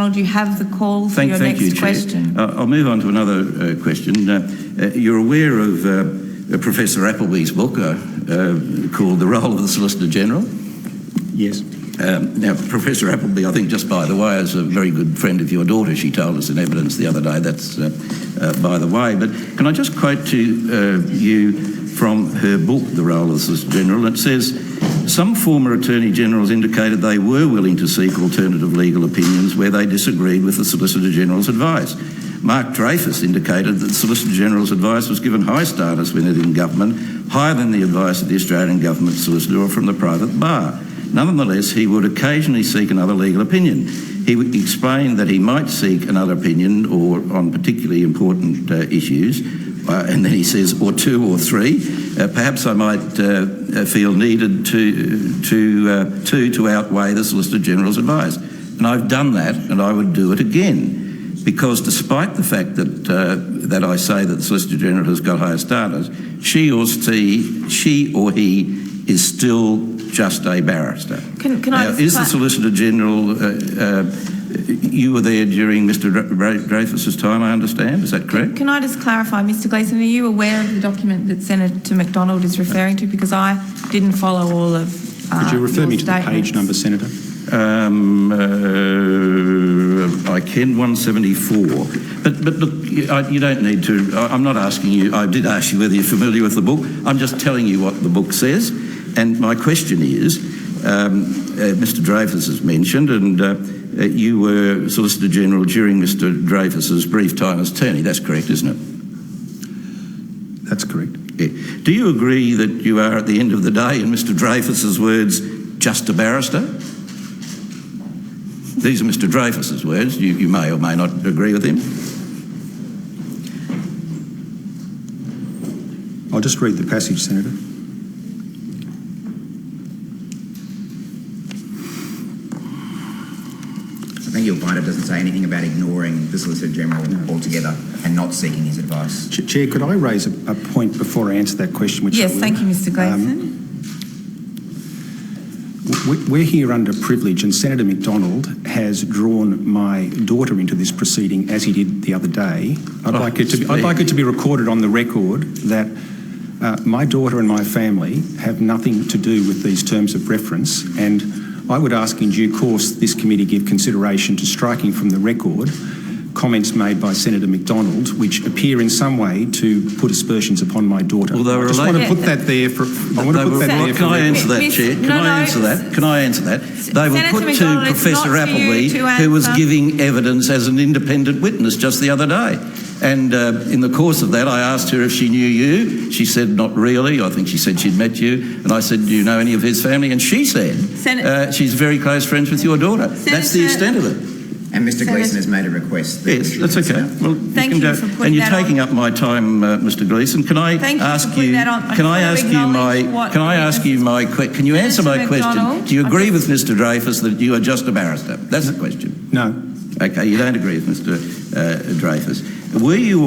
Macdonald, you have the call for your next question. I'll move on to another question. You're aware of Professor Appleby's book called The Role of the Solicitor General? Yes. Now, Professor Appleby, I think, just by the way, is a very good friend of your daughter. She told us in evidence the other day. That's by the way. But can I just quote to you from her book, The Role of the Solicitor General? It says, some former Attorney Generals indicated they were willing to seek alternative legal opinions where they disagreed with the Solicitor General's advice. Mark Dreyfus indicated that the Solicitor General's advice was given high status when in government, higher than the advice of the Australian Government Solicitor or from the private bar. Nonetheless, he would occasionally seek another legal opinion. He would explain that he might seek another opinion or on particularly important issues, and then he says, or two or three. Perhaps I might feel needed to outweigh the Solicitor General's advice. And I've done that, and I would do it again, because despite the fact that I say that the Solicitor General has got higher status, she or he is still just a barrister. Is the Solicitor General, you were there during Mr. Dreyfus's time, I understand, is that correct? Can I just clarify, Mr. Gleeson, are you aware of the document that Senator Macdonald is referring to? Because I didn't follow all of Could you refer me to the page number, Senator? I can 174. But look, you don't need to, I'm not asking you, I did ask you whether you're familiar with the book. I'm just telling you what the book says. And my question is, Mr. Dreyfus has mentioned, and you were Solicitor General during Mr. Dreyfus's brief time as attorney. That's correct, isn't it? That's correct. Yeah. Do you agree that you are, at the end of the day, in Mr. Dreyfus's words, just a barrister? These are Mr. Dreyfus's words. You may or may not agree with him. I'll just read the passage, Senator. I think you'll find it doesn't say anything about ignoring the Solicitor General altogether and not seeking his advice. Chair, could I raise a point before I answer that question? Yes, thank you, Mr. Gleeson. We're here under privilege, and Senator Macdonald has drawn my daughter into this proceeding, as he did the other day. I'd like it to be recorded on the record that my daughter and my family have nothing to do with these terms of reference, and I would ask in due course this committee give consideration to striking from the record comments made by Senator Macdonald which appear in some way to put aspersions upon my daughter. Well, I just want to put that there for... Can I answer that, Chair? Can I answer that? They were put to Professor Appleby, who was giving evidence as an independent witness just the other day. And in the course of that, I asked her if she knew you. She said, not really. I think she said she'd met you. And I said, do you know any of his family? And she said, she's very close friends with your daughter. That's the extent of it. And Mr. Gleeson has made a request. Yes, that's okay. Well, thank you for putting that on. And you're taking up my time, Mr. Gleeson. Can I ask you? Can I ask you my? Can you answer my question? Do you agree with Mr. Dreyfus that you are just a barrister? That's the question. No. Okay, you don't agree with Mr. Dreyfus. Were you